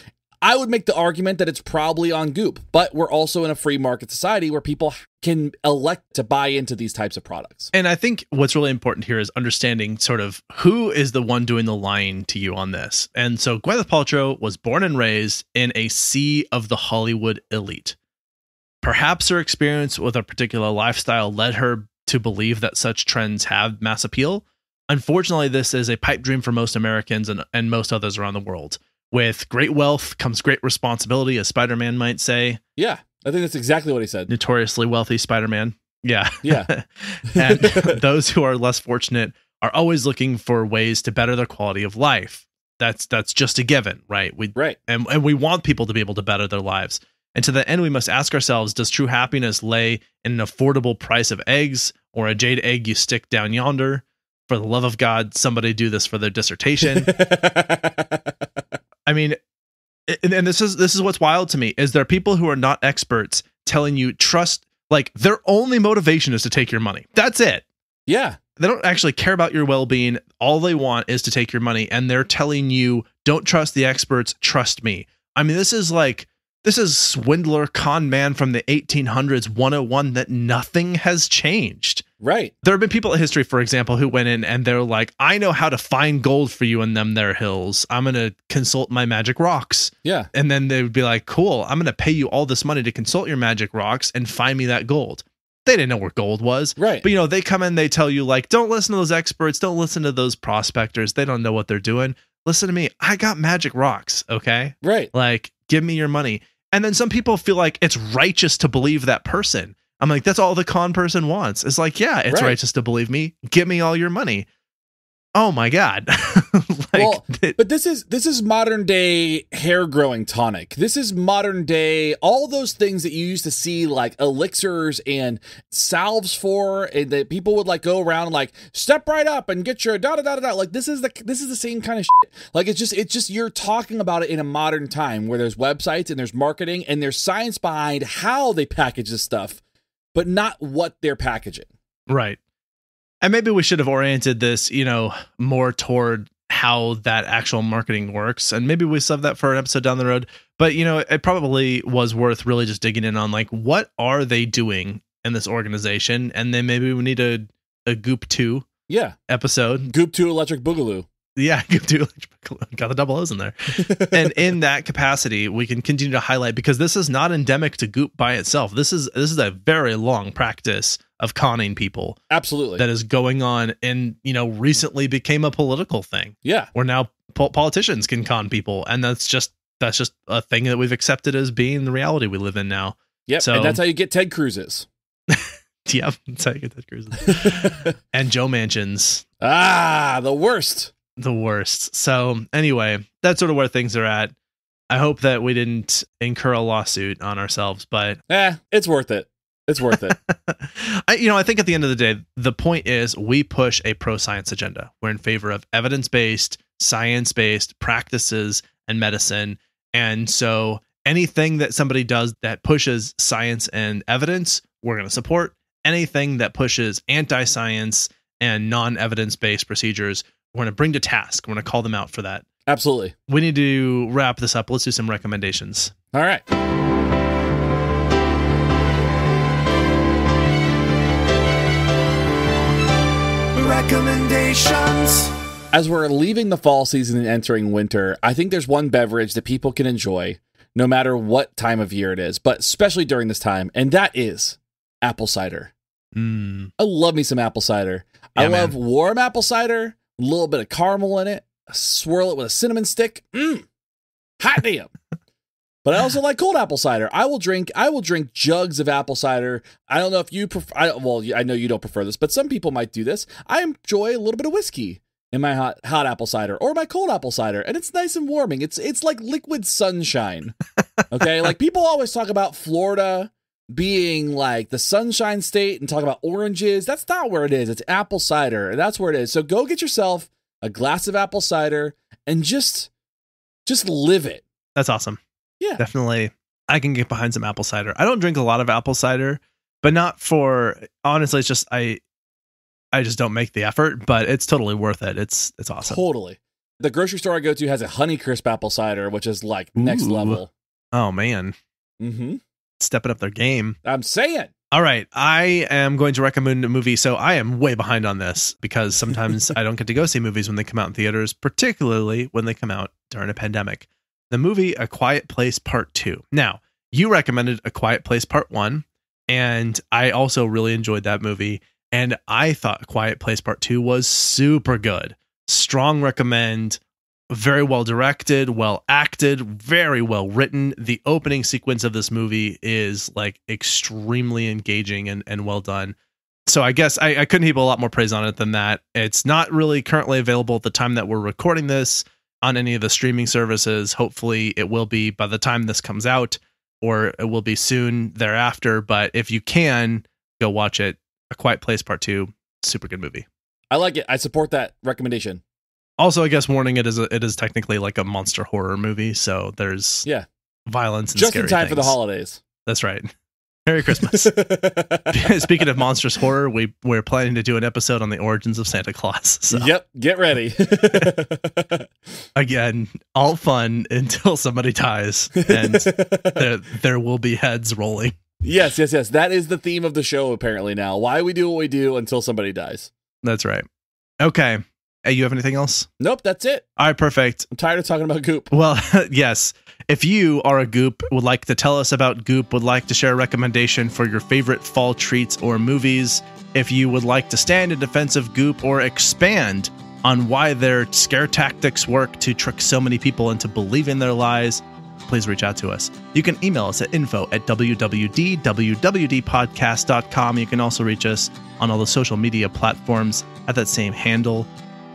Speaker 2: I would make the argument that it's probably on Goop, but we're also in a free market society where people can elect to buy into these types of products.
Speaker 1: And I think what's really important here is understanding sort of who is the one doing the lying to you on this. And so Gwyneth Paltrow was born and raised in a sea of the Hollywood elite. Perhaps her experience with a particular lifestyle led her to believe that such trends have mass appeal. Unfortunately, this is a pipe dream for most Americans and most others around the world. With great wealth comes great responsibility, as Spider-Man might say.
Speaker 2: Yeah, I think that's exactly what he said.
Speaker 1: Notoriously wealthy Spider-Man. Yeah.
Speaker 2: Yeah.
Speaker 1: And those who are less fortunate are always looking for ways to better their quality of life. That's just a given, right?
Speaker 2: Right.
Speaker 1: And we want people to be able to better their lives. And to that end, we must ask ourselves, does true happiness lay in an affordable price of eggs or a jade egg you stick down yonder? For the love of God, somebody do this for their dissertation. I mean, and this is what's wild to me, is there are people who are not experts telling you trust, like their only motivation is to take your money. That's it.
Speaker 2: Yeah.
Speaker 1: They don't actually care about your well-being. All they want is to take your money. And they're telling you, don't trust the experts, trust me. I mean, this is swindler con man from the 1800s 101 that nothing has changed.
Speaker 2: Right.
Speaker 1: There have been people in history, for example, who went in and they're like, I know how to find gold for you in them there hills. I'm going to consult my magic rocks.
Speaker 2: Yeah.
Speaker 1: And then they would be like, cool, I'm going to pay you all this money to consult your magic rocks and find me that gold. They didn't know where gold was.
Speaker 2: Right.
Speaker 1: But, they come in, they tell you like, don't listen to those experts. Don't listen to those prospectors. They don't know what they're doing. Listen to me. I got magic rocks. Okay.
Speaker 2: Right.
Speaker 1: Like, give me your money. And then some people feel like it's righteous to believe that person. I'm like, that's all the con person wants. It's like, yeah, it's righteous to believe me. Give me all your money. Oh my God.
Speaker 2: But this is modern day hair growing tonic. This is modern day, all those things that you used to see like elixirs and salves for, and that people would like go around and like step right up and get your da da da da. Like this is the same kind of shit. Like it's just you're talking about it in a modern time where there's websites and there's marketing and there's science behind how they package this stuff, but not what they're packaging.
Speaker 1: Right. And maybe we should have oriented this, more toward how that actual marketing works. And maybe we save that for an episode down the road. But, it probably was worth really just digging in on like, what are they doing in this organization? And then maybe we need a Goop 2 episode.
Speaker 2: Goop 2 Electric Boogaloo.
Speaker 1: Yeah, Goop 2 got the double O's in there. And in that capacity, we can continue to highlight, because this is not endemic to Goop by itself. This is a very long practice of conning people.
Speaker 2: Absolutely.
Speaker 1: That is going on and, recently became a political thing.
Speaker 2: Yeah.
Speaker 1: Where now politicians can con people. And that's just a thing that we've accepted as being the reality we live in now.
Speaker 2: Yep. So, and that's how you get Ted Cruz's.
Speaker 1: Yep. That's how you get Ted Cruz's. And Joe Manchin's.
Speaker 2: The worst.
Speaker 1: The worst. So anyway, that's sort of where things are at. I hope that we didn't incur a lawsuit on ourselves, but
Speaker 2: it's worth it. It's worth it.
Speaker 1: I think at the end of the day, the point is we push a pro-science agenda. We're in favor of evidence-based, science-based practices and medicine. And so anything that somebody does that pushes science and evidence, we're going to support. Anything that pushes anti-science and non-evidence-based procedures, we're going to bring to task. We're going to call them out for that.
Speaker 2: Absolutely.
Speaker 1: We need to wrap this up. Let's do some recommendations.
Speaker 2: All right.
Speaker 3: Recommendations.
Speaker 2: As we're leaving the fall season and entering winter, I think there's one beverage that people can enjoy no matter what time of year it is, but especially during this time, and that is apple cider. I love me some apple cider. I love warm apple cider, a little bit of caramel in it, swirl it with a cinnamon stick. Hot damn. But I also like cold apple cider. I will drink jugs of apple cider. I don't know if you prefer, I know you don't prefer this, but some people might do this. I enjoy a little bit of whiskey in my hot apple cider or my cold apple cider, and it's nice and warming. It's like liquid sunshine. Okay? Like people always talk about Florida being like the sunshine state and talk about oranges. That's not where it is. It's apple cider, and that's where it is. So go get yourself a glass of apple cider and just live it.
Speaker 1: That's awesome.
Speaker 2: Yeah.
Speaker 1: Definitely. I can get behind some apple cider. I don't drink a lot of apple cider, but not for, honestly, it's just, I just don't make the effort, but it's totally worth it. It's awesome.
Speaker 2: Totally. The grocery store I go to has a Honeycrisp apple cider, which is like next level.
Speaker 1: Oh man.
Speaker 2: Mm-hmm.
Speaker 1: Stepping up their game.
Speaker 2: I'm saying.
Speaker 1: All right. I am going to recommend a movie. So I am way behind on this because sometimes I don't get to go see movies when they come out in theaters, particularly when they come out during a pandemic. The movie A Quiet Place Part 2. Now, you recommended A Quiet Place Part 1, and I also really enjoyed that movie, and I thought A Quiet Place Part 2 was super good. Strong recommend, very well directed, well acted, very well written. The opening sequence of this movie is like extremely engaging and well done. So I guess I couldn't heap a lot more praise on it than that. It's not really currently available at the time that we're recording this on any of the streaming services. Hopefully it will be by the time this comes out, or it will be soon thereafter. But if you can, go watch it. A Quiet Place Part 2, super good movie.
Speaker 2: I like it. I support that recommendation.
Speaker 1: Also, I guess warning, it is technically like a monster horror movie, so there's violence and
Speaker 2: just
Speaker 1: scary
Speaker 2: in time
Speaker 1: things.
Speaker 2: For the holidays.
Speaker 1: That's right. Merry Christmas. Speaking of monstrous horror, we're planning to do an episode on the origins of Santa Claus. So.
Speaker 2: Yep, get ready.
Speaker 1: Again, all fun until somebody dies, and there will be heads rolling.
Speaker 2: Yes. That is the theme of the show apparently now. Why we do what we do until somebody dies.
Speaker 1: That's right. Okay. Hey, you have anything else?
Speaker 2: Nope, that's it.
Speaker 1: All right, perfect.
Speaker 2: I'm tired of talking about Goop.
Speaker 1: Well, yes. If you are a Goop, would like to tell us about Goop, would like to share a recommendation for your favorite fall treats or movies, if you would like to stand in defense of Goop or expand on why their scare tactics work to trick so many people into believing their lies, please reach out to us. You can email us at info@wwd.podcast.com. You can also reach us on all the social media platforms at that same handle.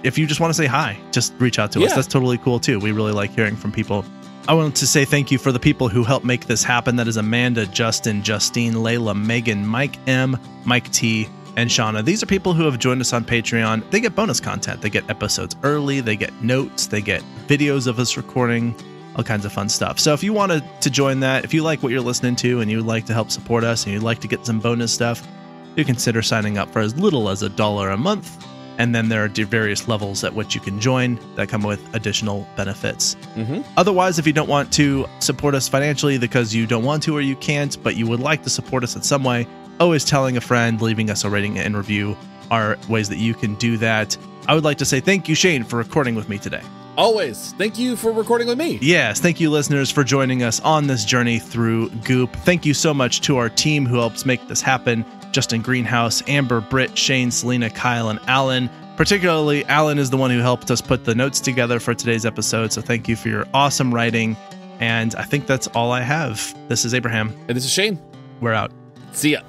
Speaker 1: If you just want to say hi, just reach out to us. That's totally cool too. We really like hearing from people. I want to say thank you for the people who helped make this happen. That is Amanda, Justin, Justine, Layla, Megan, Mike M, Mike T, and Shauna. These are people who have joined us on Patreon. They get bonus content. They get episodes early. They get notes. They get videos of us recording, all kinds of fun stuff. So if you wanted to join that, if you like what you're listening to and you would like to help support us and you'd like to get some bonus stuff, do consider signing up for as little as $1 a month. And then there are various levels at which you can join that come with additional benefits. Mm-hmm. Otherwise, if you don't want to support us financially because you don't want to or you can't, but you would like to support us in some way, always telling a friend, leaving us a rating and review are ways that you can do that. I would like to say thank you, Shane, for recording with me today.
Speaker 2: Always. Thank you for recording with me.
Speaker 1: Yes. Thank you, listeners, for joining us on this journey through Goop. Thank you so much to our team who helps make this happen. Justin Greenhouse, Amber, Britt, Shane, Selena, Kyle, and Alan. Particularly, Alan is the one who helped us put the notes together for today's episode. So thank you for your awesome writing. And I think that's all I have. This is Abraham.
Speaker 2: And this is Shane.
Speaker 1: We're out.
Speaker 2: See ya.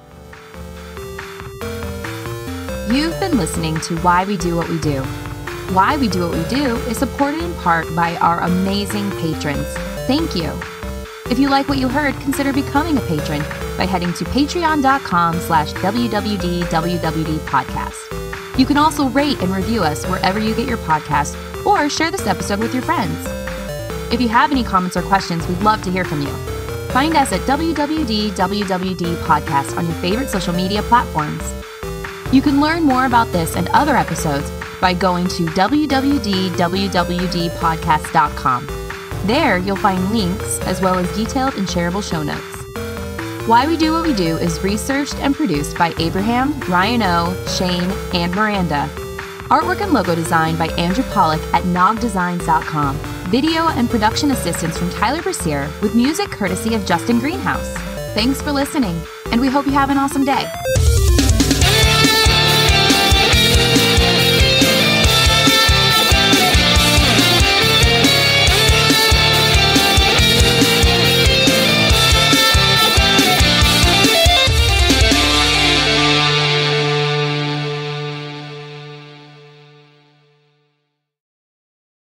Speaker 4: You've been listening to Why We Do What We Do. Why We Do What We Do is supported in part by our amazing patrons. Thank you. If you like what you heard, consider becoming a patron by heading to patreon.com/WWDWWD podcast. You can also rate and review us wherever you get your podcast, or share this episode with your friends. If you have any comments or questions, we'd love to hear from you. Find us at WWDWWD podcast on your favorite social media platforms. You can learn more about this and other episodes by going to www.wwdpodcast.com. There, you'll find links as well as detailed and shareable show notes. Why We Do What We Do is researched and produced by Abraham, Ryan O, Shane, and Miranda. Artwork and logo design by Andrew Pollock at nogdesigns.com. Video and production assistance from Tyler Brasier with music courtesy of Justin Greenhouse. Thanks for listening, and we hope you have an awesome day.